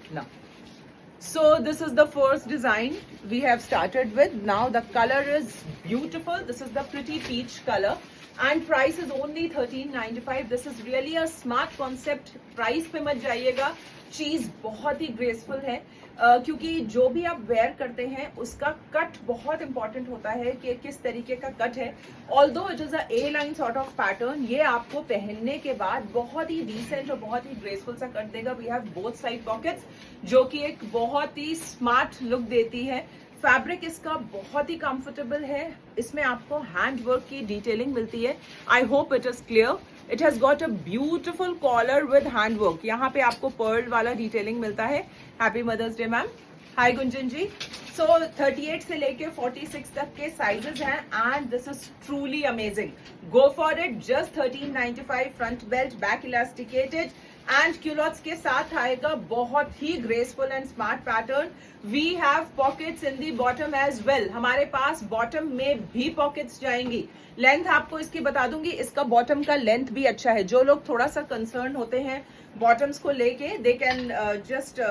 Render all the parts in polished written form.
Now, so this is the first design we have started with. Now the color is beautiful. This is the pretty peach color and price is only 1395. This is really a smart concept. Price पे मत जाइएगा, चीज बहुत ही graceful है क्योंकि जो भी आप वेयर करते हैं उसका कट बहुत इंपॉर्टेंट होता है कि किस तरीके का कट है. Although it is a A line sort of pattern, ये आपको पहनने के बाद बहुत ही डिसेंट और बहुत ही ग्रेसफुल सा कट देगा. We have both side pockets जो कि एक बहुत ही स्मार्ट लुक देती है. फैब्रिक इसका बहुत ही कंफर्टेबल है. इसमें आपको हैंड वर्क की डिटेलिंग मिलती है. I hope it is clear. It has got a beautiful collar with hand work. यहाँ पे आपको पर्ल वाला डिटेलिंग मिलता है. Happy mother's day ma'am. Hi Gunjan ji. So 38 से लेके 46 तक के साइजेस हैं and this is truly amazing. Go for it. Just 1395. Front belt, back elasticated and culottes के साथ आएगा. बहुत ही graceful and smart pattern. We have pockets in the bottom as well. हमारे पास बॉटम में भी पॉकेट्स जाएंगी. लेंथ आपको इसकी बता दूंगी. इसका बॉटम का लेंथ भी अच्छा है. जो लोग थोड़ा सा कंसर्न होते हैं बॉटम्स को लेके, they can just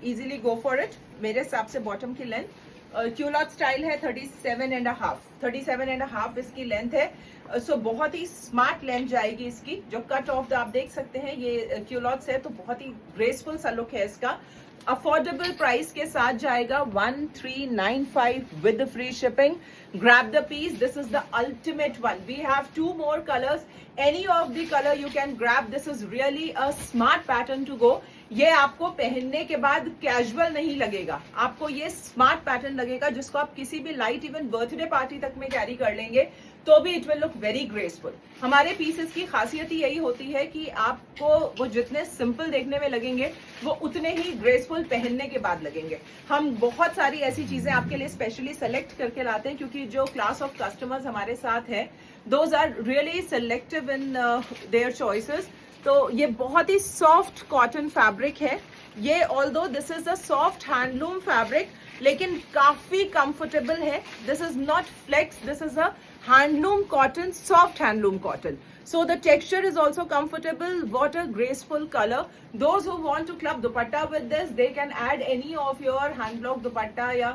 easily go for it. मेरे हिसाब से बॉटम की लेंथ क्यूलॉट स्टाइल है 37.5 इसकी लेंथ है. सो बहुत ही स्मार्ट लेंथ जाएगी इसकी. जो कट ऑफ आप देख सकते हैं ये क्यूलॉट्स है तो बहुत ही ग्रेसफुल सा लुक है इसका. अफोर्डेबल प्राइस के साथ जाएगा 1395 with free shipping. Grab the piece. This is the ultimate one. We have 2 more colors. Any of the color you can grab. This is really a smart pattern to go. ये आपको पहनने के बाद casual नहीं लगेगा, आपको ये smart pattern लगेगा जिसको आप किसी भी लाइट इवन बर्थडे पार्टी तक में कैरी कर लेंगे तो भी it will look very graceful. हमारे पीसेस की खासियत ही यही होती है कि आपको वो जितने सिंपल देखने में लगेंगे वो उतने ही ग्रेसफुल पहनने के बाद लगेंगे. हम बहुत सारी ऐसी चीजें आपके लिए स्पेशली सेलेक्ट करके लाते हैं क्योंकि जो क्लास ऑफ कस्टमर्स हमारे साथ है those are really selective in their choices. तो ये बहुत ही सॉफ्ट कॉटन फैब्रिक है. ये although this is a soft handloom fabric लेकिन काफी कंफर्टेबल है. This is not flex, this is a handloom cotton, soft handloom cotton. So the texture is also comfortable. What a graceful color. Those who want to club dupatta with this, they can add any of your hand block dupatta या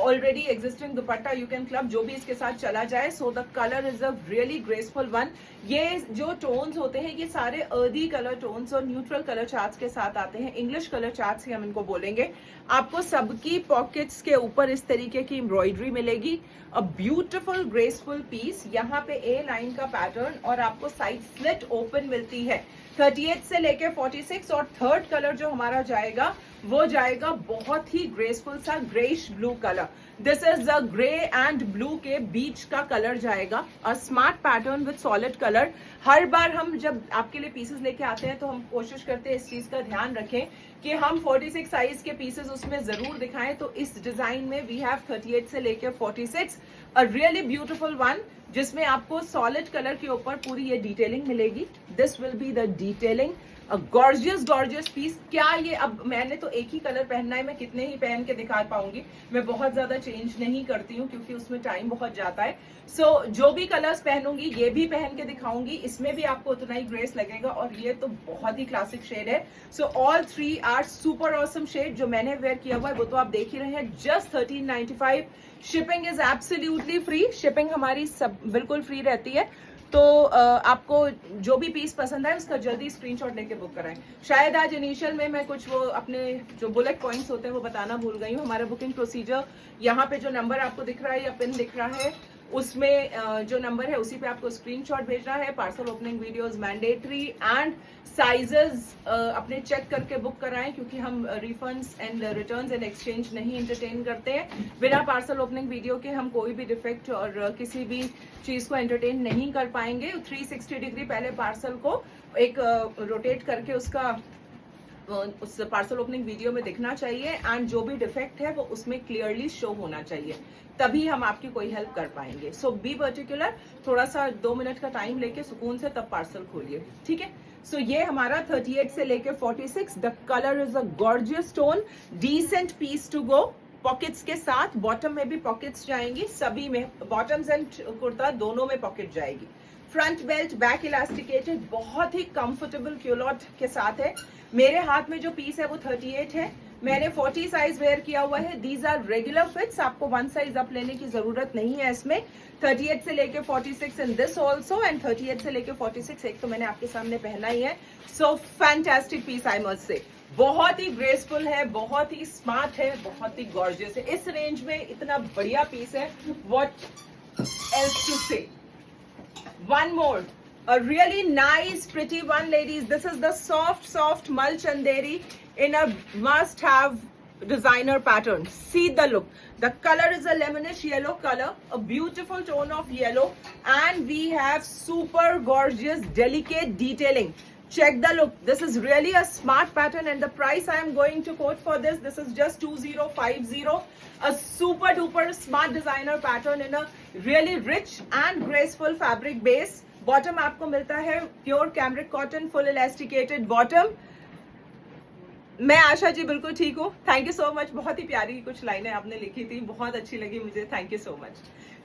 already existing dupatta you can club, जो भी इसके साथ चला जाए. So the color is a really graceful one. ये जो tones होते हैं ये सारे अर्दी कलर टोन्स और न्यूट्रल कलर चार्ट्स के साथ आते हैं. इंग्लिश कलर चार्ट्स ही हम इनको बोलेंगे. आपको सबकी पॉकेट्स के ऊपर इस तरीके की एम्ब्रॉयडरी मिलेगी. A beautiful graceful piece. यहाँ पे ए लाइन का पैटर्न और आपको साइड स्लिट ओपन मिलती है. 38 से लेके 46 और थर्ड कलर जो हमारा जाएगा वो जाएगा बहुत ही ग्रेसफुल सा greyish blue colour. This is a grey and blue के बीच का कलर जाएगा. A smart pattern with solid colour. हर बार हम जब आपके लिए पीसेस लेके आते हैं तो हम कोशिश करते हैं इस चीज का ध्यान रखें कि हम 46 साइज के पीसेस उसमें जरूर दिखाएं. तो इस डिजाइन में वी हैव 38 से लेके 46 अ रियली ब्यूटिफुल वन जिसमें आपको सॉलिड कलर के ऊपर पूरी ये डिटेलिंग मिलेगी. This will be the detailing. Gorgeous piece. क्या ये अब मैंने तो एक ही कलर पहनना है, मैं कितने ही पहन के दिखा पाऊंगी. मैं बहुत ज्यादा चेंज नहीं करती हूँ क्योंकि उसमें टाइम बहुत जाता है. सो जो भी कलर्स पहनूंगी ये भी पहन के दिखाऊंगी. इसमें भी आपको उतना ही ग्रेस लगेगा और ये तो बहुत ही क्लासिक शेड है. So all 3 are super awesome shade. जो मैंने वेयर किया हुआ है वो तो आप देख ही रहे हैं. Just 1395. Shipping is absolutely free. Shipping हमारी सब बिल्कुल फ्री रहती है. तो आपको जो भी पीस पसंद है उसका जल्दी स्क्रीनशॉट लेके बुक कराएं. शायद आज इनिशियल में मैं कुछ वो अपने जो बुलेट पॉइंट्स होते हैं वो बताना भूल गई हूँ. हमारा बुकिंग प्रोसीजर यहाँ पे जो नंबर आपको दिख रहा है या पिन दिख रहा है उसमें जो नंबर है उसी पे आपको स्क्रीनशॉट भेजना है. Parcel opening videos mandatory and sizes अपने चेक करके बुक कराएं क्योंकि हम refunds and returns and exchange नहीं एंटरटेन करते हैं. बिना पार्सल ओपनिंग वीडियो के हम कोई भी डिफेक्ट और किसी भी चीज को एंटरटेन नहीं कर पाएंगे. 360 डिग्री पहले पार्सल को एक रोटेट करके उसका उस पार्सल ओपनिंग वीडियो में दिखना चाहिए एंड जो भी डिफेक्ट है वो उसमें क्लियरली शो होना चाहिए, तभी हम आपकी कोई हेल्प कर पाएंगे. सो बी पर्टिकुलर. थोड़ा सा 2 मिनट का टाइम लेके सुकून से तब पार्सल खोलिए, ठीक है. सो ये हमारा 38 से लेके 46. The colour is a gorgeous tone. Decent piece to go. Pockets के साथ बॉटम में भी पॉकेट्स जाएंगी. सभी में बॉटम्स एंड कुर्ता दोनों में पॉकेट जाएगी. फ्रंट बेल्ट, बैक इलास्टिकेटेड, बहुत ही कंफर्टेबल क्यूलॉट के साथ है। मेरे हाथ में जो पीस है वो 38 है, मैंने 40 साइज वेयर किया हुआ है। दीज आर रेगुलर फिट्स, आपको 1 साइज अप लेने की जरूरत नहीं है इसमें। 38 से लेके 46 इन दिस ऑल्सो, एंड 38 से लेके 46 एक तो मैंने आपके सामने पहना ही है। So fantastic piece I must say, बहुत ही ग्रेसफुल है, बहुत ही स्मार्ट है, बहुत ही गॉर्जियस है। इस रेंज में इतना बढ़िया पीस है, व्हाट एल्स टू से। One more, a really nice pretty one ladies. This is the soft mal chanderi in a must have designer pattern. See the look, the color is a lemonish yellow color, a beautiful tone of yellow, and we have super gorgeous delicate detailing. Check the look, this is really a smart pattern, and the price I am going to quote for this is just 2050. A super duper smart designer pattern in a really rich and graceful fabric base. Bottom आपको मिलता है pure cambric cotton, full elasticated bottom. मैं आशा जी बिल्कुल ठीक हूँ, thank you so much. बहुत ही प्यारी कुछ लाइनें आपने लिखी थी, बहुत अच्छी लगी मुझे, थैंक यू सो मच।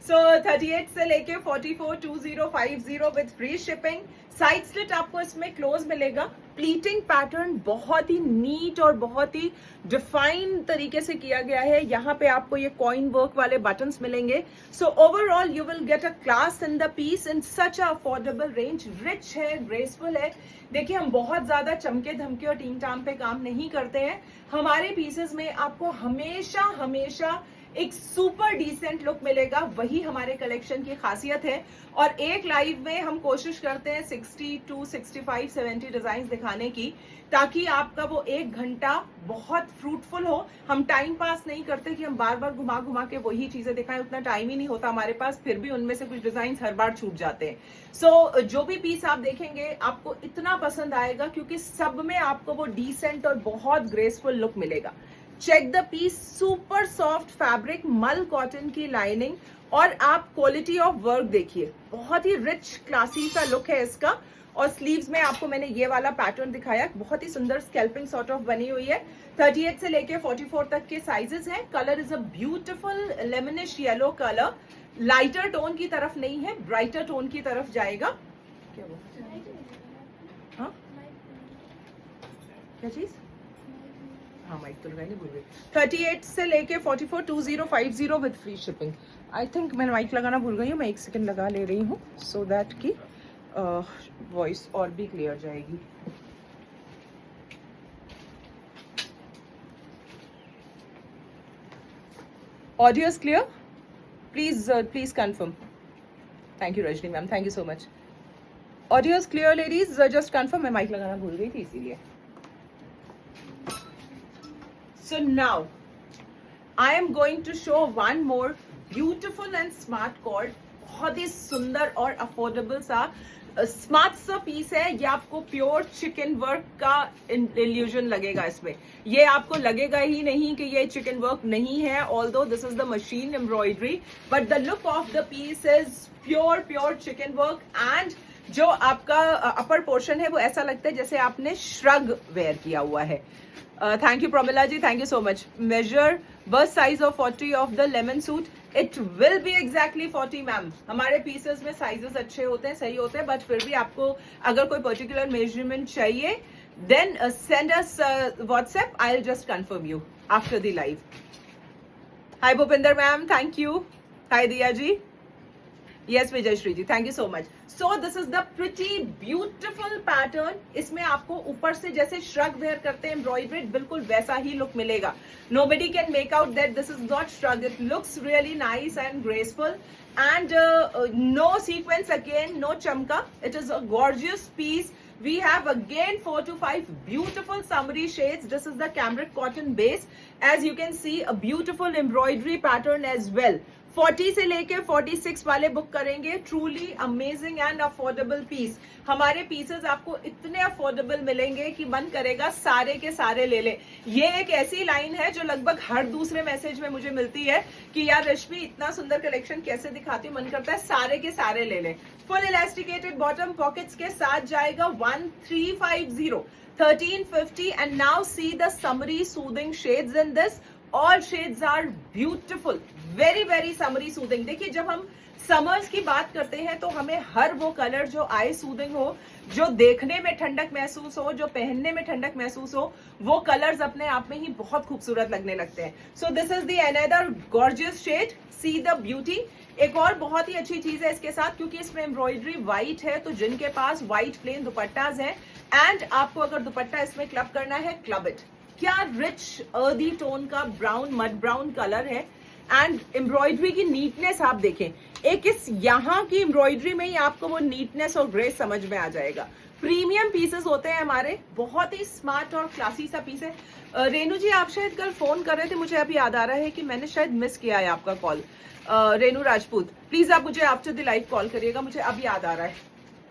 सो 38 से लेके 44, 2050 with free shipping. Side slit आपको इसमें क्लोज मिलेगा। प्लीटिंग पैटर्न बहुत ही नीट और बहुत ही डिफाइन तरीके से किया गया है। यहाँ पे आपको ये कॉइन वर्क वाले बटन्स मिलेंगे। So overall you will get a class in the piece in such a affordable range. Rich है, ग्रेसफुल है। देखिए हम बहुत ज्यादा चमके धमके और टीम टाम पे काम नहीं करते हैं। हमारे पीसेस में आपको हमेशा हमेशा एक सुपर डिसेंट लुक मिलेगा, वही हमारे कलेक्शन की खासियत है। और एक लाइव में हम कोशिश करते हैं 60 to 65, 70 डिजाइन दिखाने की, ताकि आपका वो 1 घंटा बहुत फ्रूटफुल हो। हम टाइम पास नहीं करते कि हम बार बार घुमा घुमा के वही चीजें दिखाएं, उतना टाइम ही नहीं होता हमारे पास, फिर भी उनमें से कुछ डिजाइन हर बार छूट जाते हैं। सो जो भी पीस आप देखेंगे आपको इतना पसंद आएगा, क्योंकि सब में आपको वो डिसेंट और बहुत ग्रेसफुल लुक मिलेगा। Check the piece, super soft fabric, mul cotton की लाइनिंग, और आप क्वालिटी ऑफ वर्क देखिए, बहुत ही रिच क्लासी सा लुक है इसका। और स्लीव्स में आपको मैंने ये वाला पैटर्न दिखाया, बहुत ही सुंदर स्कैल्पिंग सॉर्ट ऑफ बनी हुई है। 38 से लेके 44 तक के साइजेस हैं। Colour is a beautiful lemonish yellow colour, lighter tone की तरफ नहीं है, ब्राइटर टोन की तरफ जाएगा। क्या वो हाँ क्या चीज, हाँ माइक तो लगाई नहीं भूल गई। 38 से लेके 44, 2050 with free shipping. I think मैंने माइक लगाना भूल गई हूँ, मैं 1 सेकंड लगा ले रही हूँ सो दैट की वॉइस और भी क्लियर जाएगी। Audio is clear? Please confirm. Thank you Rajni ma'am, thank you so much. Audio is clear ladies, just confirm. मैं माइक लगाना भूल गई थी इसीलिए। So now I am going to show one more beautiful and smart cord. बहुत ही सुंदर और अफोर्डेबल सा स्मार्ट सा पीस है। ये आपको प्योर चिकन वर्क का इल्यूजन लगेगा इसमें। ये आपको लगेगा ही नहीं कि ये चिकन वर्क नहीं है, although this is the machine embroidery, but the look of the piece is pure chikan work. And जो आपका अपर पोर्शन है वो ऐसा लगता है जैसे आपने श्रग वेयर किया हुआ है। Thank you Promila ji, thank you so much. Measure bust size of 40 of the lemon suit, it will be exactly 40 ma'am. हमारे पीसेस में साइजेस अच्छे होते हैं, सही होते हैं, बट फिर भी आपको अगर कोई पर्टिकुलर मेजरमेंट चाहिए then send us WhatsApp, I will just confirm you after the live. Hi Bhupinder ma'am, thank you. Hi Diya ji, yes Vijayshree ji, thank you so much. So this is the pretty beautiful pattern. इसमें आपको ऊपर से जैसे shrug where करते हैं embroidered, बिल्कुल वैसा ही लुक मिलेगा। Nobody can make out that this is not shrug, it looks really nice and graceful. And no sequence again, no चमका, it is a gorgeous piece. We have again 4 to 5 beautiful summery shades. This is the cambric cotton base. As you can see, a beautiful embroidery pattern as well. 40 से लेके 46 वाले book करेंगे। Truly amazing and affordable piece. हमारे pieces आपको इतने affordable मिलेंगे कि मन करेगा सारे के सारे ले ले। ये एक ऐसी लाइन है जो लगभग हर दूसरे मैसेज में मुझे मिलती है कि यार रश्मि इतना सुंदर कलेक्शन कैसे दिखाती हूँ, मन करता है सारे के सारे ले ले। फुल इलास्टिकेटेड बॉटम पॉकेट्स के साथ जाएगा 1350, 1350। And now see the summary soothing shades in this. All shades are beautiful, very summery soothing. देखिए जब हम समर्स की बात करते हैं तो हमें हर वो कलर जो आई सूदिंग हो, जो देखने में ठंडक महसूस हो, जो पहनने में ठंडक महसूस हो, वो कलर्स अपने आप में ही बहुत खूबसूरत लगने लगते हैं. So this is the another gorgeous shade. See the beauty. एक और बहुत ही अच्छी चीज है इसके साथ, क्योंकि इसमें एम्ब्रॉयडरी व्हाइट है, तो जिनके पास व्हाइट प्लेन दुपट्टाज हैं एंड आपको अगर दुपट्टा इसमें क्लब करना है, क्लब इट. क्या रिच अर्दी टोन का ब्राउन मड ब्राउन कलर है एंड एम्ब्रॉयडरी की नीटनेस आप देखें. एक इस यहाँ की एम्ब्रॉयडरी में ही आपको वो नीटनेस और ग्रेस समझ में आ जाएगा. प्रीमियम पीसेस होते हैं हमारे, बहुत ही स्मार्ट और क्लासी सा पीस है. रेनू जी आप शायद कल फोन कर रहे थे, मुझे अभी याद आ रहा है कि मैंने शायद मिस किया है आपका कॉल. रेनू राजपूत, प्लीज आप मुझे आफ्टर द लाइव कॉल करिएगा, मुझे अभी याद आ रहा है.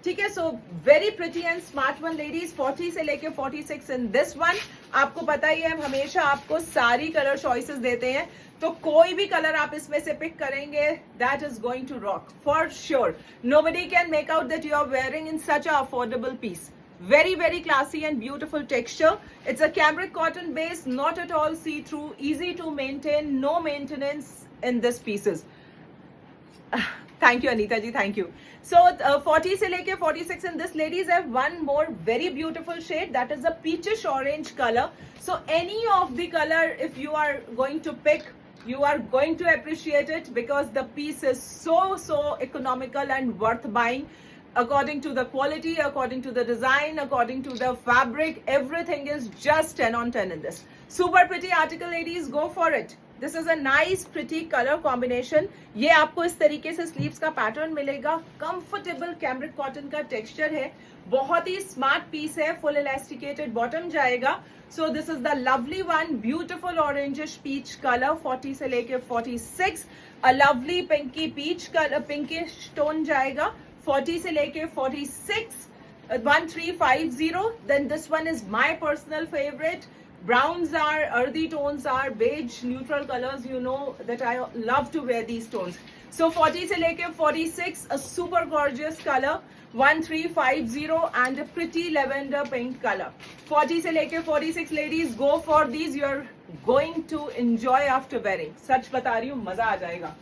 ठीक है. So very pretty and smart one ladies, 40 से लेके 46 इन दिस वन. आपको पता ही है हम हमेशा आपको सारी कलर चॉइसेस देते हैं, तो कोई भी कलर आप इसमें से पिक करेंगे, that is going to rock for sure. Nobody can make out that you are wearing in such a affordable piece. Very, very classy and beautiful texture. It's a cambric cotton base, not at all see-through, easy to maintain, no maintenance in this pieces. Thank you, Anita ji. Thank you. So 40 से लेके 46 in this ladies have one more very beautiful shade, that is a peachish orange color. So any of the color if you are going to pick, you are going to appreciate it because the piece is so economical and worth buying. According to the quality, according to the design, according to the fabric, everything is just 10 on 10 in this. Super pretty article ladies, go for it. This is a nice pretty color combination. ये आपको इस तरीके से sleeves का pattern मिलेगा. Comfortable cambric cotton का texture है, बहुत ही स्मार्ट पीस है, फुल इलास्टिकेटेड बॉटम जाएगा. So this is the lovely one, beautiful orangish peach colour. 40 से लेके 46 a lovely pinky peach colour, pinkish tone जाएगा. 40 से लेके 46 1350. Then this one is my personal favorite. Browns are, earthy tones are, beige, neutral colors. You know that I love to wear these tones. So 40 से लेके 46, a super gorgeous color. 1350 and a pretty lavender pink color. 40 से लेके 46 ladies, go for these. You are going to enjoy after wearing. सच बता रही हूँ, मजा आ जाएगा.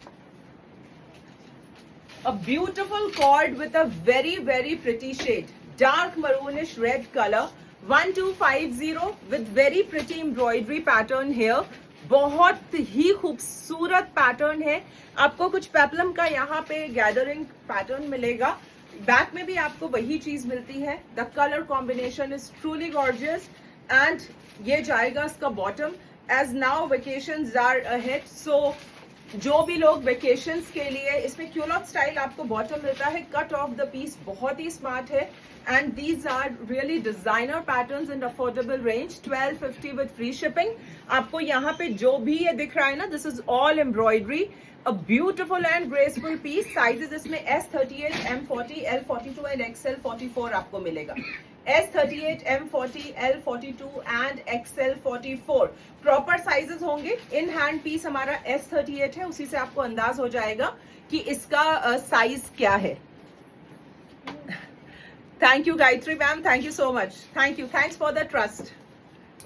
A beautiful cord with a very pretty shade, dark maroonish red color. 1250 with very pretty embroidery pattern here. बहुत ही खूबसूरत pattern है. आपको कुछ पेप्लम का यहाँ पे गैदरिंग पैटर्न मिलेगा. बैक में भी आपको वही चीज मिलती है. The colour combination is truly gorgeous and ये जाएगा इसका bottom. As now vacations are ahead, so जो भी लोग वेकेशंस के लिए, इसमें क्यूलॉट स्टाइल आपको बॉटम मिलता है. कट ऑफ द पीस बहुत ही स्मार्ट है and these are really designer patterns in affordable range. 1250 with free shipping. आपको यहाँ पे जो भी ये दिख रहा है ना, this is all embroidery. A beautiful and graceful piece. Sizes इसमें S38, M40, L42 and XL44 आपको मिलेगा. S38, M40, L42 and XL44 proper sizes होंगे. इन हैंड पीस हमारा S38 है, उसी से आपको अंदाज हो जाएगा कि इसका साइज क्या है. Thank you Gayatri ma'am, thank you so much. Thank you, thanks for the trust.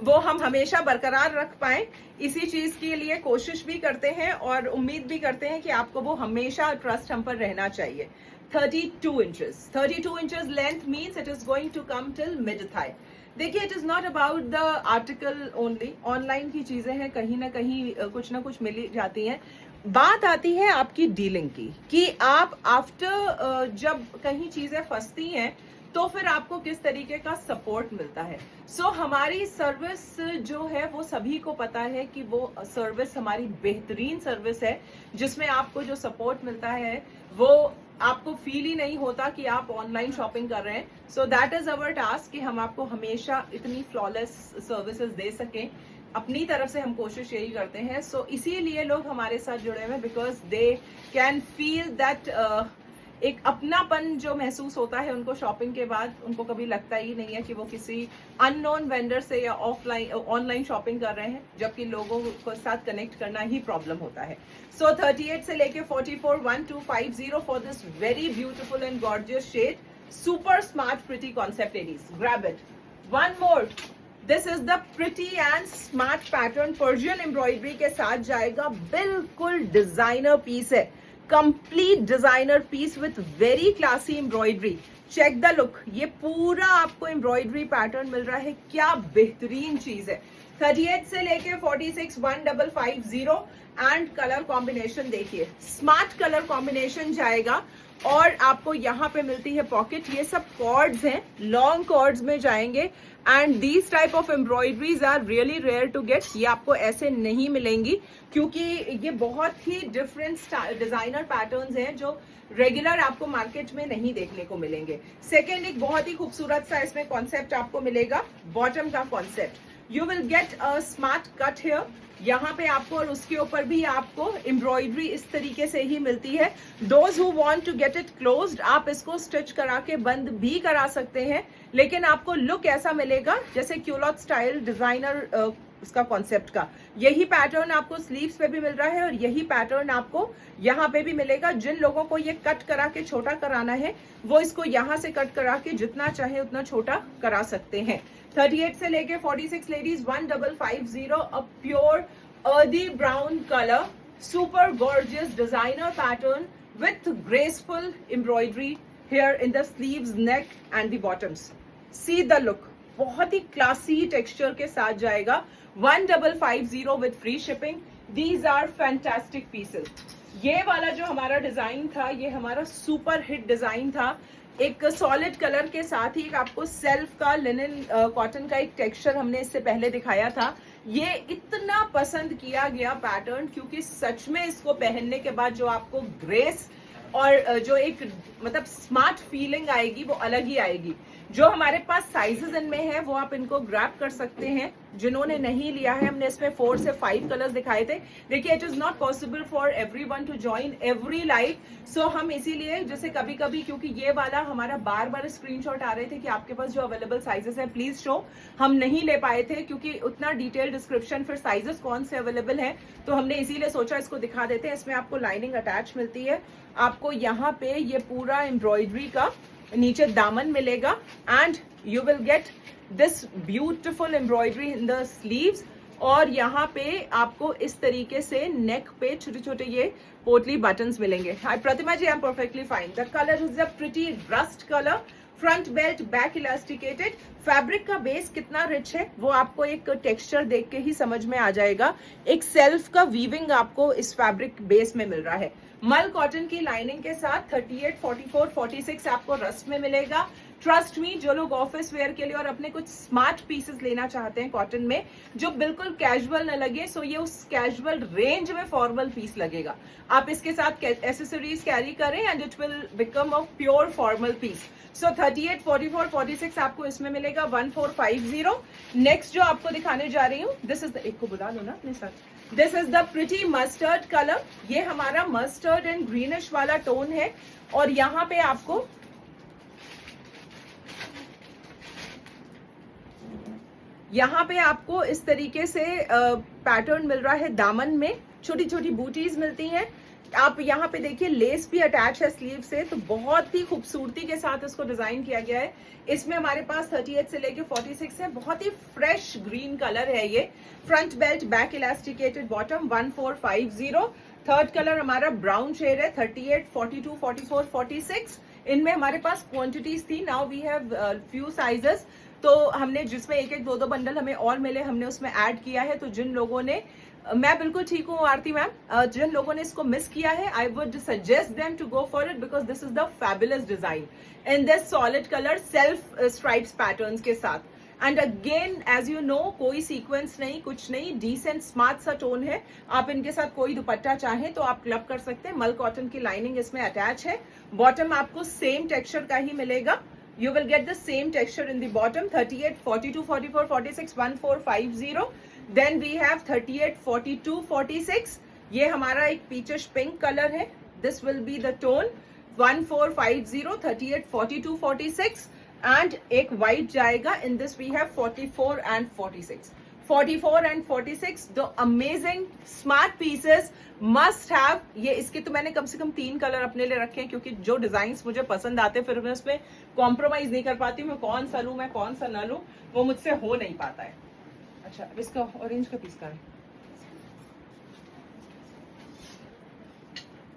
वो हम हमेशा बरकरार रख पाए, इसी चीज के लिए कोशिश भी करते हैं और उम्मीद भी करते हैं कि आपको वो हमेशा ट्रस्ट हम पर रहना चाहिए. 32 inches. 32 inches length means it is going to come till mid thigh. देखिए, it is not about the article only. Online की चीजें हैं, कहीं ना कहीं कुछ ना कुछ मिल जाती हैं. बात आती है आपकी डीलिंग की, कि आप आफ्टर जब कहीं चीजें फंसती हैं तो फिर आपको किस तरीके का सपोर्ट मिलता है. सो हमारी सर्विस जो है वो सभी को पता है कि वो सर्विस हमारी बेहतरीन सर्विस है, जिसमें आपको जो सपोर्ट मिलता है वो आपको फील ही नहीं होता कि आप ऑनलाइन शॉपिंग कर रहे हैं. So that is our task कि हम आपको हमेशा इतनी फ्लॉलेस सर्विसेज दे सकें. अपनी तरफ से हम कोशिश यही करते हैं. सो इसीलिए लोग हमारे साथ जुड़े हुए, because they can feel that एक अपनापन जो महसूस होता है उनको शॉपिंग के बाद. उनको कभी लगता ही नहीं है कि वो किसी अननोन वेंडर से या ऑफलाइन ऑनलाइन शॉपिंग कर रहे हैं, जबकि लोगों के साथ कनेक्ट करना ही प्रॉब्लम होता है. सो 38 से लेके 44, 1250 for this very beautiful and gorgeous shade. Super smart pretty concept ladies, grab it. One more, this is the pretty and smart pattern Persian embroidery के साथ जाएगा. बिल्कुल डिजाइनर पीस है. Complete designer piece with very classy embroidery. Check the look, ये पूरा आपको embroidery pattern मिल रहा है, क्या बेहतरीन चीज है। 38 से लेके 46 1550 एंड कलर कॉम्बिनेशन देखिए, स्मार्ट कलर कॉम्बिनेशन जाएगा। और आपको यहाँ पे मिलती है पॉकेट, ये सब कॉर्ड्स हैं, लॉन्ग कॉर्ड्स में जाएंगे। And these type of embroideries are really rare to get, ये आपको ऐसे नहीं मिलेंगी क्योंकि ये बहुत ही डिफरेंट डिजाइनर पैटर्न्स हैं जो रेगुलर आपको मार्केट में नहीं देखने को मिलेंगे। सेकेंड, एक बहुत ही खूबसूरत सा इसमें कॉन्सेप्ट आपको मिलेगा, बॉटम का concept. You will get a smart cut here यहाँ पे आपको, और उसके ऊपर भी आपको एम्ब्रॉयडरी इस तरीके से ही मिलती है। Those who want to get it closed, आप इसको स्टिच करा के बंद भी करा सकते हैं, लेकिन आपको लुक ऐसा मिलेगा जैसे क्यूलॉट स्टाइल डिजाइनर उसका कॉन्सेप्ट का। यही पैटर्न आपको स्लीव्स पे भी मिल रहा है और यही पैटर्न आपको यहाँ पे भी मिलेगा। जिन लोगों को ये कट करा के छोटा कराना है वो इसको यहाँ से कट करा के जितना चाहे उतना छोटा करा सकते हैं। 38 से लेके 46 ladies 1550, a pure earthy brown colour, super gorgeous designer pattern with graceful embroidery here in the sleeves, neck and the bottoms. See the look, बहुत ही क्लासी टेक्सचर के साथ जाएगा। 1550 with free shipping. These are fantastic pieces. ये वाला जो हमारा design था, ये हमारा सुपर हिट डिजाइन था। एक सॉलिड कलर के साथ ही एक आपको सेल्फ का लिनन कॉटन का एक टेक्सचर हमने इससे पहले दिखाया था। ये इतना पसंद किया गया पैटर्न क्योंकि सच में इसको पहनने के बाद जो आपको ग्रेस और जो एक मतलब स्मार्ट फीलिंग आएगी वो अलग ही आएगी। जो हमारे पास साइजेस इनमें है वो आप इनको ग्रैब कर सकते हैं। जिन्होंने नहीं लिया है, हमने इसमें 4 से 5 कलर्स दिखाए थे। देखिए, it is not possible for everyone to join every live, so हम इसीलिए जैसे कभी कभी, क्योंकि ये वाला हमारा बार बार स्क्रीनशॉट आ रहे थे कि आपके पास जो अवेलेबल साइजेस हैं प्लीज शो, हम नहीं ले पाए थे क्योंकि उतना डिटेल डिस्क्रिप्शन फिर साइजेस कौन से अवेलेबल है, तो हमने इसीलिए सोचा इसको दिखा देते हैं। इसमें आपको लाइनिंग अटैच मिलती है, आपको यहाँ पे ये पूरा एम्ब्रॉयडरी का नीचे दामन मिलेगा and you will get this beautiful embroidery in the sleeves. और यहाँ पे आपको इस तरीके से नेक पे छोटे छोटे ये पोटली बटन्स मिलेंगे। Hi Pratima ji, I am perfectly fine. The colour is a pretty rust colour, front belt, back elasticated. Fabric का बेस कितना रिच है वो आपको एक टेक्सचर देख के ही समझ में आ जाएगा। एक सेल्फ का वीविंग आपको इस फैब्रिक बेस में मिल रहा है। मल कॉटन की लाइनिंग के साथ 38, 44, 46 आपको रस्ट में मिलेगा। ट्रस्ट मी, जो लोग ऑफिस वेयर के लिए और अपने कुछ स्मार्ट पीसेस लेना चाहते हैं कॉटन में जो बिल्कुल कैजुअल न लगे, सो ये उस कैजुअल रेंज में फॉर्मल पीस लगेगा। आप इसके साथ एसेसरीज कैरी करें and it will become a pure formal piece. So 38, 44, 46 आपको इसमें मिलेगा 1450। नेक्स्ट जो आपको दिखाने जा रही हूँ, दिस इज द, एक को बुला लो ना अपने साथ, this is the pretty mustard colour. ये हमारा मस्टर्ड एंड ग्रीनिश वाला टोन है और यहाँ पे आपको इस तरीके से पैटर्न मिल रहा है। दामन में छोटी छोटी बूटीज मिलती हैं। आप यहाँ पे देखिए, लेस भी अटैच है स्लीव से, तो बहुत ही खूबसूरती के साथ इसको डिजाइन किया गया है। इसमें हमारे पास 38 से लेके 46 है। बहुत ही फ्रेश ग्रीन कलर है ये। Front belt, back elasticated, bottom 1450। Third colour हमारा ब्राउन शेड है। 38, 42, 44, 46 इनमें हमारे पास क्वांटिटीज थी। Now we have few sizes, तो हमने जिसमें एक एक दो दो बंडल हमें और मिले, हमने उसमें ऐड किया है। तो जिन लोगों ने, मैं बिल्कुल ठीक हूँ आरती मैम, जिन लोगों ने इसको मिस किया है, I would suggest them to go for it because this is the fabulous design in this solid colour self stripes patterns के साथ। And again as you know, कोई सीक्वेंस नहीं, कुछ नहीं, डिसेंट स्मार्ट सा टोन है। आप इनके साथ कोई दुपट्टा चाहें तो आप क्लब कर सकते हैं। मल कॉटन की लाइनिंग इसमें अटैच है। बॉटम आपको सेम टेक्सचर का ही मिलेगा। You will get the same texture in the bottom. 38, 42, 44, 46, 1450. Then we have 38, 42, 46. ये हमारा एक पीचिश पिंक कलर है। This will be the tone 1450, 38, 42, 46 and एक white जाएगा। In this we have 44 and 46. 44 and 46, the amazing smart pieces must have। ये इसके तो मैंने कम से कम 3 कलर अपने लिए रखे हैं क्योंकि जो डिजाइन्स मुझे पसंद आते हैं फिर मैं उसमें कॉम्प्रोमाइज नहीं कर पाती। मैं कौन सा लूं, मैं कौन सा ना लूं, वो मुझसे हो नहीं पाता है। अच्छा, अब इसका ऑरेंज का पीस का है।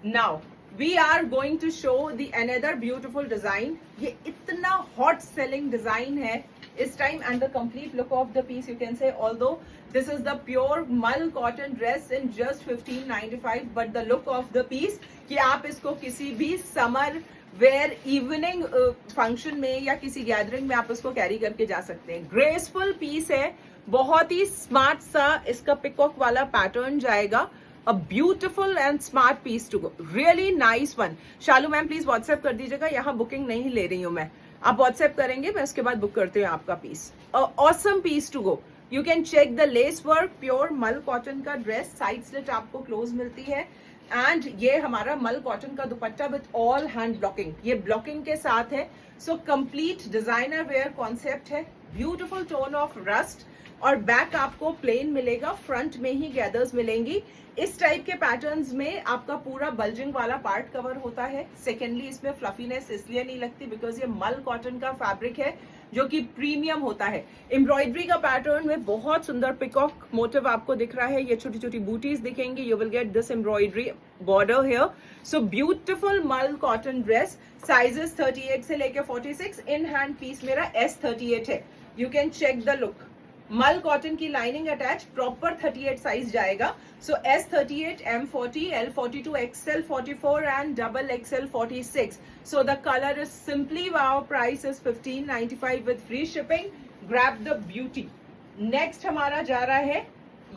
Now we are going to show the another beautiful design. ये इतना हॉट सेलिंग डिजाइन है इस time, and the complete look of the piece you can say, although this is the pure mul cotton dress in just 1595, but the look of the piece कि आप इसको किसी भी summer wear evening function में या किसी गैदरिंग में आप इसको कैरी करके जा सकते हैं. ग्रेसफुल पीस है, बहुत ही स्मार्ट सा इसका पिकॉक वाला पैटर्न जाएगा. A beautiful and smart piece to go. Really nice one. Shalu ma'am please WhatsApp कर दीजिएगा, यहाँ बुकिंग नहीं ले रही हूँ मैं. आप व्हाट्सएप करेंगे, मैं उसके बाद बुक करती हूँ आपका piece. Awesome piece to go. You can check the lace work, pure mul cotton का ड्रेस, साइड स्लिट आपको क्लोज मिलती है, एंड ये हमारा मल कॉटन का dupatta with all hand blocking, ये ब्लॉकिंग के साथ है. So complete designer wear concept है. ब्यूटिफुल टोन ऑफ रस्ट, और बैक आपको प्लेन मिलेगा, फ्रंट में ही गैदर्स मिलेंगी. इस टाइप के पैटर्न्स में आपका पूरा बल्जिंग वाला पार्ट कवर होता है. सेकेंडली इसमें फ्लफीनेस इसलिए नहीं लगती बिकॉज ये मल कॉटन का फैब्रिक है जो कि प्रीमियम होता है. एम्ब्रॉयडरी का पैटर्न में बहुत सुंदर पिकॉक मोटिव आपको दिख रहा है. ये छोटी छोटी बूटीज दिखेंगी. You will get this embroidery border here. So beautiful मल कॉटन ड्रेस. साइजेस 38 से लेके 46. इन हैंड पीस मेरा S38 है. You can check the look. Mul cotton की लाइनिंग अटैच, प्रॉपर 38 साइज जाएगा. So S38, M40, L42, XL 44 and XXL 46. So the colour is simply wow. Price is 1595 with free shipping. Grab the beauty. Next हमारा जा रहा है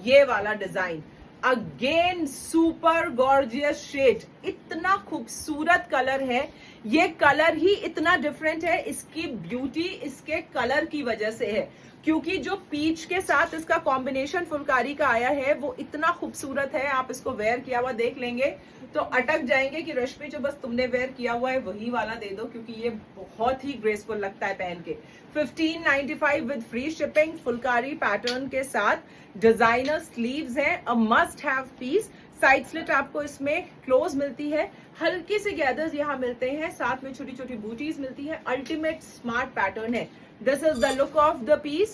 ये वाला design. Again super gorgeous shade. इतना खूबसूरत colour है. ये कलर ही इतना डिफरेंट है. इसकी ब्यूटी इसके कलर की वजह से है, क्योंकि जो पीच के साथ इसका कॉम्बिनेशन फुलकारी का आया है वो इतना खूबसूरत है. आप इसको वेयर किया हुआ देख लेंगे तो अटक जाएंगे कि रश्मि जो बस तुमने वेयर किया हुआ है वही वाला दे दो, क्योंकि ये बहुत ही ग्रेसफुल लगता है पहन के. 1595 with free shipping. Phulkari pattern के साथ डिजाइनर स्लीव्स हैं. A must have piece. Side slit आपको इसमें क्लोज मिलती है. हल्के से गैदर्स यहाँ मिलते हैं, साथ में छोटी छोटी बूटीज मिलती है. अल्टीमेट स्मार्ट पैटर्न है. This is the look of the piece.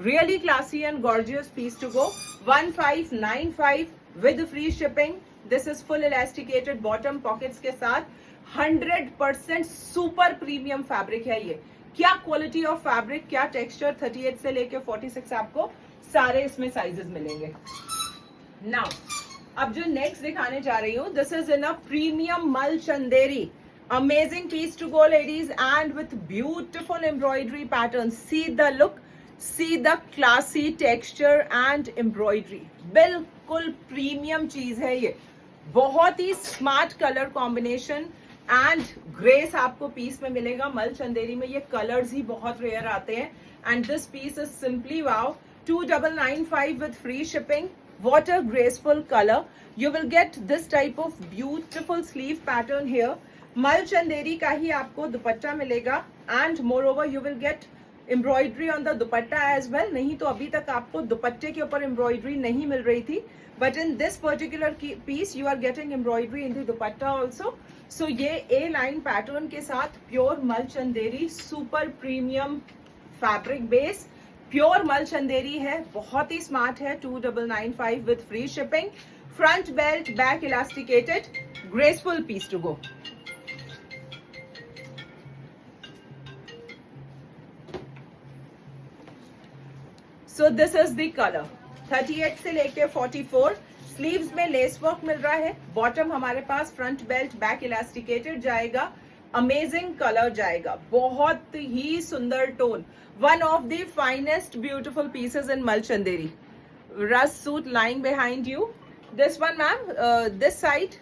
Really classy and gorgeous piece to go. 1595 with free shipping. This is full elasticated bottom pockets के साथ. 100% super premium fabric है ये. क्या quality of fabric, क्या texture. 38 से लेके 46 आपको सारे इसमें sizes मिलेंगे. Now, अब जो next दिखाने जा रही हूँ, this is in a premium mal chanderi. Amazing piece to go, ladies, and with beautiful embroidery patterns. See the look, see the classy texture and embroidery. बिल्कुल प्रीमियम चीज है ये. बहुत ही smart colour combination and grace आपको piece में मिलेगा. मल चंदेरी में ये कलर्स ही बहुत रेयर आते हैं. And this piece is simply wow. 2995 with free shipping. What a graceful color. You will get this type of beautiful sleeve pattern here. मल चंदेरी का ही आपको दुपट्टा मिलेगा, and moreover you will get embroidery on the dupatta as well. नहीं तो अभी तक आपको दुपट्टे के ऊपर एम्ब्रॉयडरी नहीं मिल रही थी, but in this particular piece you are getting embroidery in the dupatta also. So ये ए लाइन पैटर्न के साथ pure mul Chanderi, super premium fabric base, pure mul Chanderi है. बहुत ही स्मार्ट है. 2995 with free shipping. Front belt, back elasticated, graceful piece to go. So this is the colour. 38 से लेके 44. Sleeves में लेस वर्क मिल रहा है. बॉटम हमारे पास फ्रंट बेल्ट, बैक इलास्टिकेटेड जाएगा. अमेजिंग कलर जाएगा. बहुत ही सुंदर tone. One of the finest beautiful pieces in mul Chanderi. Rust suit lying behind you. This one, ma'am, this side,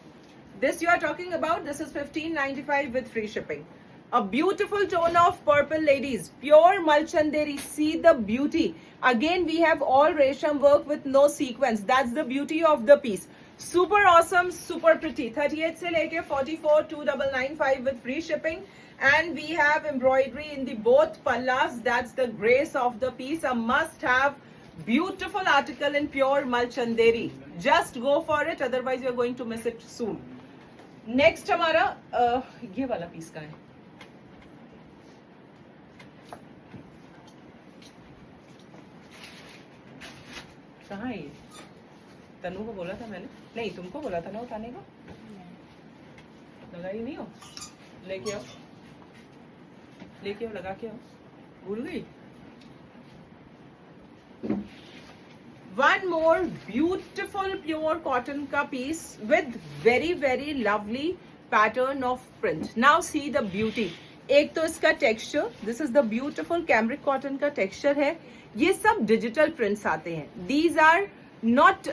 this you are talking about, this is 1595 with free shipping. A beautiful tone of purple, ladies. Pure mul chanderi. See the beauty. Again, we have all resham work with no sequence. That's the beauty of the piece. Super awesome, super pretty. 38 se leke 44, 2995 with free shipping. And we have embroidery in the both pallas. That's the grace of the piece. A must-have beautiful article in pure mul chanderi. Just go for it. Otherwise, you're going to miss it soon. Next, हमारा ये वाला piece का है. कहाँ है ये? तनु को बोला था मैंने, नहीं तुमको बोला था ना उठाने का. लगाई नहीं हो, लेके आओ, लेके आओ, लगा के आओ, भूल गई। One more beautiful pure cotton का piece with very very lovely pattern of print. Now see the beauty. एक तो इसका texture, this is the beautiful cambric cotton का टेक्सचर है। ये सब डिजिटल प्रिंट्स आते हैं। These are not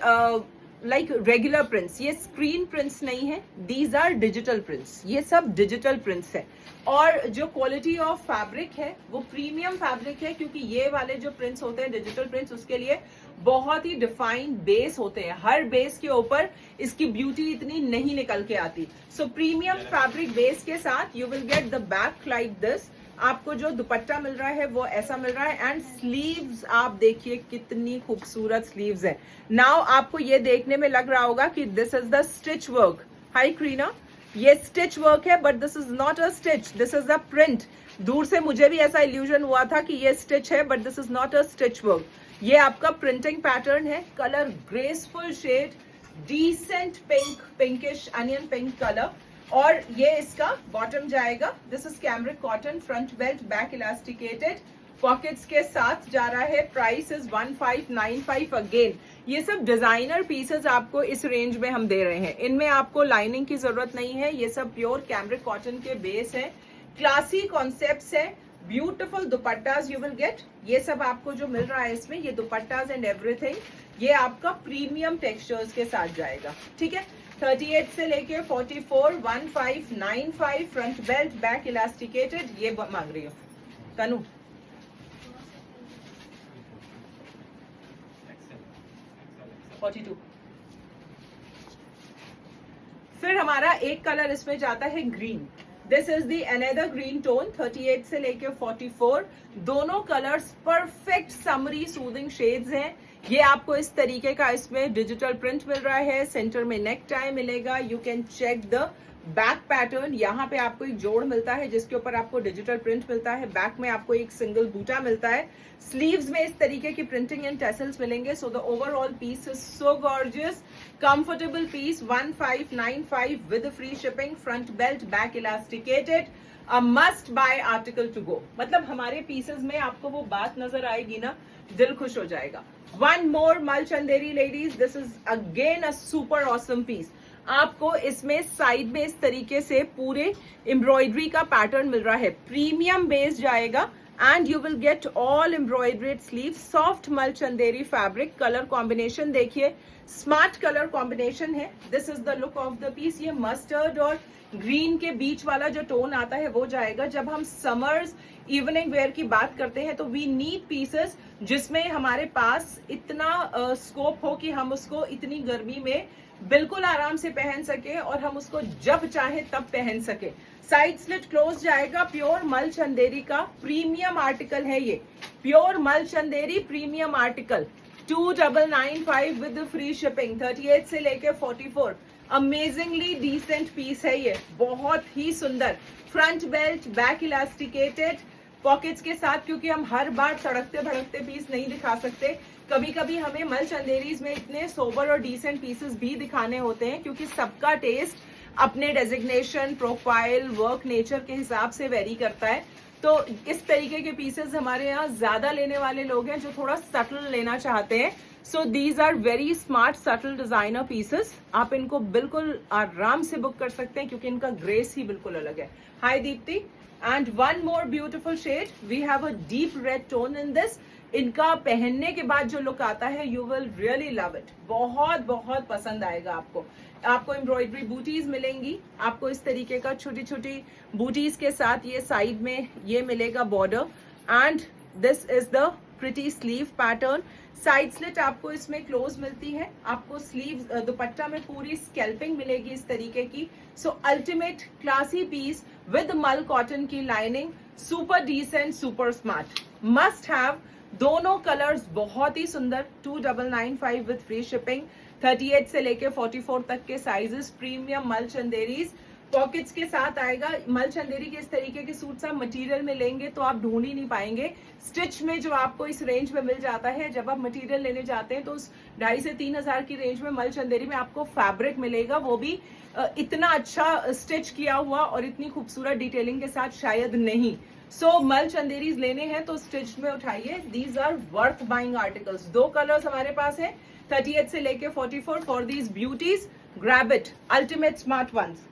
like regular prints, ये स्क्रीन प्रिंट्स नहीं है, दीज आर डिजिटल प्रिंट्स, ये सब डिजिटल प्रिंट्स है। और जो क्वालिटी ऑफ फैब्रिक है वो प्रीमियम फैब्रिक है, क्योंकि ये वाले जो प्रिंट्स होते हैं डिजिटल प्रिंट्स, उसके लिए बहुत ही डिफाइंड बेस होते हैं। हर बेस के ऊपर इसकी ब्यूटी इतनी नहीं निकल के आती। सो प्रीमियम फैब्रिक बेस के साथ you will get the back like this. आपको जो दुपट्टा मिल रहा है वो ऐसा मिल रहा है। एंड स्लीव्स आप देखिए कितनी खूबसूरत स्लीव्स है। नाउ आपको ये देखने में लग रहा होगा कि this is the stitch work. High Kreena, ये स्टिच वर्क है, but this is not a stitch, this is a print. दूर से मुझे भी ऐसा इल्यूजन हुआ था कि ये स्टिच है, but this is not a stitch work. ये आपका प्रिंटिंग पैटर्न है। Colour graceful shade, decent pink, pinkish onion pink colour. और ये इसका बॉटम जाएगा। This is cambric cotton, front belt, back elasticated, pockets के साथ जा रहा है। Price is 1595। अगेन ये सब डिजाइनर पीसेस आपको इस रेंज में हम दे रहे हैं। इनमें आपको लाइनिंग की जरूरत नहीं है, ये सब प्योर कैमरिक कॉटन के बेस है। क्लासी कॉन्सेप्ट्स है। Beautiful dupattas you will gate. ये सब आपको जो मिल रहा है इसमें, ये दुपट्टाज एंड एवरीथिंग, ये आपका प्रीमियम टेक्सचर्स के साथ जाएगा। ठीक है, 38 से लेके 44, 1595। Front belt, back elasticated. ये मांग रही हो तनु। फिर हमारा एक कलर इसमें जाता है green. This is the another green tone. 38 से लेके 44, दोनों colours perfect summary soothing shades हैं। ये आपको इस तरीके का इसमें डिजिटल प्रिंट मिल रहा है। सेंटर में नेक टाई मिलेगा। You can check the back pattern. यहाँ पे आपको एक जोड़ मिलता है जिसके ऊपर आपको डिजिटल प्रिंट मिलता है। बैक में आपको एक सिंगल बूटा मिलता है। स्लीव्स में इस तरीके की प्रिंटिंग एंड टेसल्स मिलेंगे। So the overall piece is so gorgeous, comfortable piece. 1595 with free shipping. Front belt, back elasticated, a must buy article to go. मतलब हमारे पीसेस में आपको वो बात नजर आएगी ना, दिल खुश हो जाएगा। One more mul Chanderi ladies, this is again a super awesome piece. आपको इसमें साइड में इस तरीके से पूरे एम्ब्रॉयडरी का पैटर्न मिल रहा है। प्रीमियम बेस जाएगा and you will get all embroidered sleeve. Soft mul Chanderi fabric. Colour combination देखिए, स्मार्ट कलर कॉम्बिनेशन है। This is the look of the piece. ये मस्टर्ड और ग्रीन के बीच वाला जो टोन आता है वो जाएगा। जब हम समर्स इवनिंग वेयर की बात करते हैं तो वी नीड पीसेस जिसमें हमारे पास इतना स्कोप हो कि हम उसको इतनी गर्मी में बिल्कुल आराम से पहन सके और हम उसको जब चाहे तब पहन सके। साइड स्लिट क्लोज जाएगा। प्योर मल चंदेरी का प्रीमियम आर्टिकल है ये। Pure mul Chanderi premium article. 2995 with free shipping. 38 से लेके 44। अमेजिंगली डिसेंट पीस है ये, बहुत ही सुंदर। Front belt, back elasticated, pockets के साथ। क्योंकि हम हर बार तड़कते भड़कते पीस नहीं दिखा सकते, कभी कभी हमें मल चंदेरीज में इतने सोबर और डिसेंट पीसेस भी दिखाने होते हैं, क्योंकि सबका टेस्ट अपने डेजिग्नेशन, प्रोफाइल, वर्क नेचर के हिसाब से वेरी करता है। तो इस तरीके के पीसेस हमारे यहाँ ज्यादा लेने वाले लोग हैं जो थोड़ा सटल लेना चाहते हैं। So these are very smart subtle designer pieces. आप इनको बिल्कुल आराम से बुक कर सकते हैं क्योंकि इनका ग्रेस ही बिल्कुल अलग है। Hi Deepti. And one more beautiful shade, we have a deep red tone in this. इनका पहनने के बाद जो लुक आता है, you will really love it. बहुत बहुत पसंद आएगा आपको। आपको एम्ब्रॉयडरी बूटीज मिलेंगी। आपको इस तरीके का छोटी छोटी बूटीज के साथ ये साइड में ये मिलेगा border. And this is the pretty sleeve pattern. Side slit आपको इसमें क्लोज मिलती है। आपको स्लीव दुपट्टा में पूरी स्कैल्पिंग मिलेगी इस तरीके की। So ultimate classy piece with mul cotton की lining. Super decent, super smart, must have. दोनों कलर्स बहुत ही सुंदर। 2995 विद फ्री शिपिंग। 38 से लेके 44 तक के साइजेस। प्रीमियम मल चंदेरीज पॉकेट्स के साथ आएगा। मल चंदेरी के इस तरीके के सूट्स आप मटेरियल में लेंगे तो आप ढूंढ ही नहीं पाएंगे। स्टिच में जो आपको इस रेंज में मिल जाता है, जब आप मटेरियल लेने जाते हैं तो उस 2,500 से 3,000 की रेंज में मल चंदेरी में आपको फैब्रिक मिलेगा, वो भी इतना अच्छा स्टिच किया हुआ और इतनी खूबसूरत डिटेलिंग के साथ शायद नहीं। सो मल चंदेरीज लेने हैं तो स्टिच में उठाइए। These are worth buying articles. 2 colours हमारे पास है 38 से लेके 44 for these beauties. Grab it, ultimate smart ones.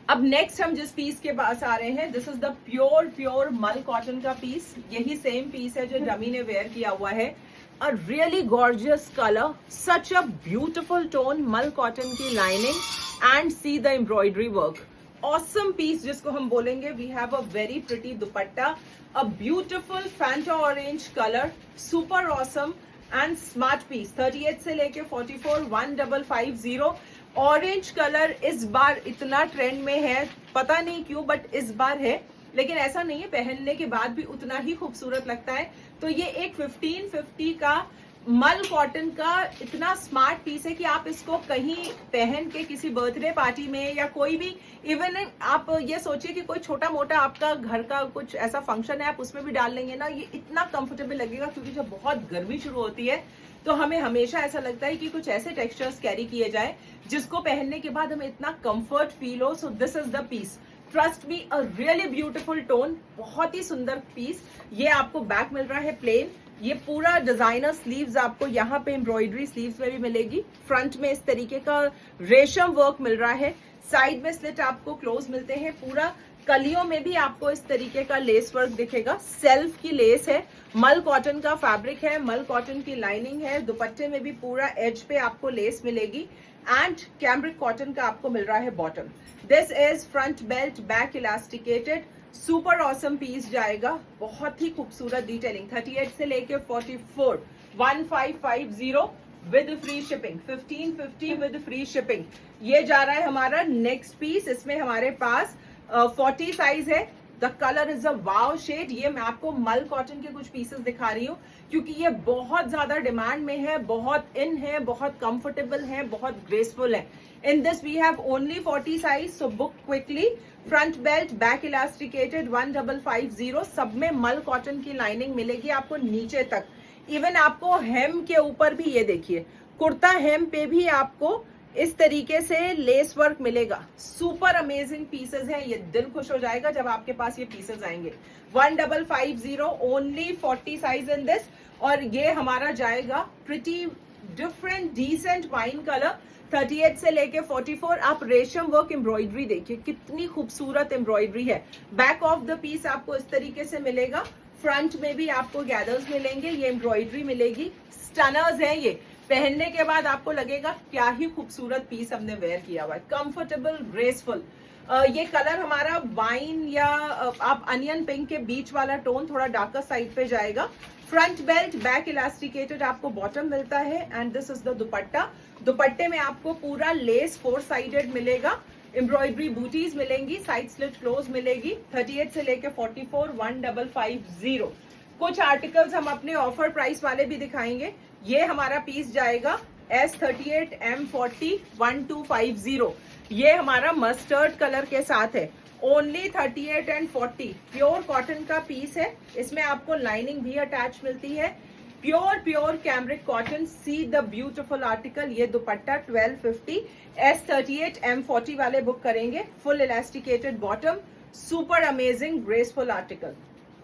अब नेक्स्ट हम जिस पीस के पास आ रहे हैं, this is the pure mul cotton का पीस। यही सेम पीस है जो डमी ने वेयर किया हुआ है। A really gorgeous colour, such a beautiful tone, mul cotton की lining and see the embroidery work. Awesome piece जिसको हम बोलेंगे। We have a very pretty dupatta, a beautiful Fanta orange colour, super awesome and smart piece. 38 से लेके 44, 1550। Orange colour इस बार इतना trend में है, पता नहीं क्यों, बट इस बार है, लेकिन ऐसा नहीं है, पहनने के बाद भी उतना ही खूबसूरत लगता है। तो ये एक 1550 का मल कॉटन का इतना स्मार्ट पीस है कि आप इसको कहीं पहन के किसी बर्थडे पार्टी में या कोई भी इवन, आप ये सोचिए कि कोई छोटा मोटा आपका घर का कुछ ऐसा फंक्शन है, आप उसमें भी डाल लेंगे ना, ये इतना कंफर्टेबल लगेगा। क्योंकि जब बहुत गर्मी शुरू होती है तो हमें हमेशा ऐसा लगता है कि कुछ ऐसे टेक्सचर्स कैरी किए जाए जिसको पहनने के बाद हमें इतना कंफर्ट फील हो। So this is the piece, trust me, a really beautiful tone, बहुत ही सुंदर पीस। ये आपको बैक मिल रहा है प्लेन। ये पूरा डिजाइनर स्लीव्स आपको यहाँ पे एम्ब्रॉयडरी स्लीव्स में भी मिलेगी। फ्रंट में इस तरीके का रेशम वर्क मिल रहा है, साइड में स्लिट आपको क्लोज मिलते हैं। पूरा कलियों में भी आपको इस तरीके का लेस वर्क दिखेगा, सेल्फ की लेस है, मल कॉटन का फैब्रिक है, मल कॉटन की लाइनिंग है। दुपट्टे में भी पूरा एज पे आपको लेस मिलेगी एंड कैम्ब्रिक कॉटन का आपको मिल रहा है bottom. This is front belt, back elasticated, super awesome piece जाएगा। बहुत ही खूबसूरत डिटेलिंग। 38 से लेके 44, 1550 with free shipping, 1550 with free shipping. ये जा रहा है हमारा नेक्स्ट पीस। इसमें हमारे पास 40 साइज है। The colour is a wow shade. ये मैं आपको मल कॉटन के कुछ पीसेस दिखा रही हूँ क्योंकि ये बहुत ज्यादा डिमांड में है, बहुत इन है, बहुत कंफर्टेबल है, बहुत ग्रेसफुल है। In this we have only 40 size, so book quickly. Front belt, back elasticated, 1550। सब में मल कॉटन की लाइनिंग मिलेगी आपको नीचे तक। इवन आपको हेम के ऊपर भी, ये देखिए, कुर्ता हेम पे भी आपको इस तरीके से लेस वर्क मिलेगा। सुपर अमेजिंग पीसेस हैं, ये दिल खुश हो जाएगा जब आपके पास ये पीसेस आएंगे। 1550, ओनली 40 साइज इन दिस। और ये हमारा जाएगा pretty different decent wine colour. 38 से लेके 44। आप रेशम वर्क एम्ब्रॉयडरी देखिए, कितनी खूबसूरत एम्ब्रॉयडरी है। बैक ऑफ द पीस आपको इस तरीके से मिलेगा। फ्रंट में भी आपको गैदर्स मिलेंगे, ये एम्ब्रॉयडरी मिलेगी। स्टनर्स है ये, पहनने के बाद आपको लगेगा क्या ही खूबसूरत पीस हमने वेयर किया हुआ है। Comfortable, graceful. ये कलर हमारा वाइन या आप अनियन पिंक के बीच वाला टोन, थोड़ा डार्कर साइड पे जाएगा। फ्रंट बेल्ट, बैक इलास्टिकेटेड आपको बॉटम मिलता है एंड दिस इज द दुपट्टा। दुपट्टे में आपको पूरा लेस 4 साइडेड मिलेगा। एम्ब्रॉयडरी बूटीज मिलेंगी, साइड स्लिट क्लोज मिलेगी। 38 से लेके 44, 1550। कुछ आर्टिकल्स हम अपने ऑफर प्राइस वाले भी दिखाएंगे। ये हमारा पीस जाएगा S38, M40, 1250। ये हमारा मस्टर्ड कलर के साथ है। Only 38 and 40। प्योर कॉटन का पीस है, इसमें आपको लाइनिंग भी अटैच मिलती है। Pure cambric cotton. See the beautiful article. ये दुपट्टा 1250। S38, M40 वाले बुक करेंगे। Full elasticated bottom, super amazing graceful article.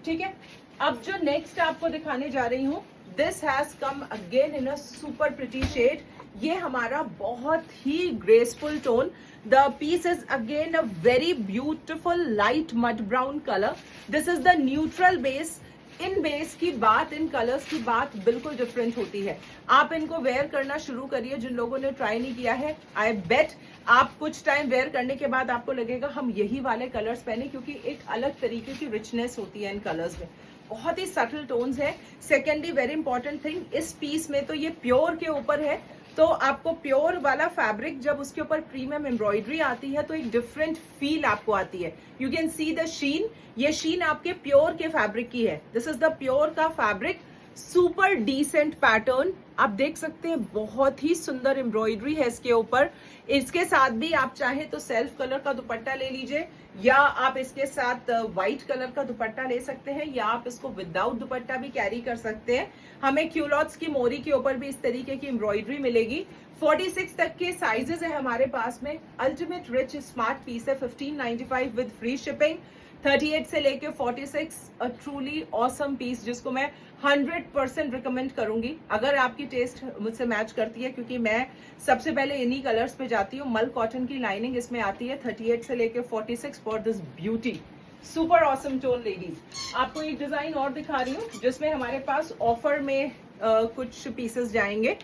ठीक है, अब जो नेक्स्ट आपको दिखाने जा रही हूँ, this has come again in a super pretty shade. ये हमारा बहुत ही graceful tone. The piece is again a very beautiful light mud brown colour. This is the neutral base. In base की बात, इन कलर्स की बात बिल्कुल डिफरेंट होती है। आप इनको वेयर करना शुरू करिए। जिन लोगों ने ट्राई नहीं किया है, आई बेट आप कुछ टाइम वेयर करने के बाद आपको लगेगा हम यही वाले कलर्स पहने, क्योंकि एक अलग तरीके की रिचनेस होती है इन कलर्स में। बहुत ही सटल टोन्स है। सेकेंडली वेरी इंपॉर्टेंट थिंग, इस पीस में तो ये प्योर के ऊपर है, तो आपको प्योर वाला फैब्रिक जब उसके ऊपर प्रीमियम एम्ब्रॉयडरी आती है तो एक डिफरेंट फील आपको आती है। यू कैन सी द शीन। ये शीन आपके प्योर के फैब्रिक की है। दिस इज द प्योर का फैब्रिक। सुपर डिसेंट पैटर्न, आप देख सकते हैं बहुत ही सुंदर एम्ब्रॉयडरी है इसके ऊपर। इसके साथ भी आप चाहे तो सेल्फ कलर का दुपट्टा ले लीजिए, या आप इसके साथ व्हाइट कलर का दुपट्टा ले सकते हैं, या आप इसको विदाउट दुपट्टा भी कैरी कर सकते हैं। हमें क्यूलॉट्स की मोरी के ऊपर भी इस तरीके की एम्ब्रॉयडरी मिलेगी। 46 तक के साइजेस है हमारे पास में। अल्टीमेट रिच स्मार्ट पीस है, 1595 विद फ्री शिपिंग। 38 से लेके 46 अ ट्रूली ऑसम पीस, जिसको मैं 100% रिकमेंड करूंगी अगर आपकी टेस्ट मुझसे मैच करती है, क्योंकि मैं सबसे पहले इन्हीं कलर्स पे जाती हूँ। मल कॉटन की लाइनिंग इसमें आती है 38 से लेके 46 for this beauty. Super awesome tone ladies. आपको एक डिजाइन और दिखा रही हूँ जिसमें हमारे पास ऑफर में कुछ पीसेस जाएंगे।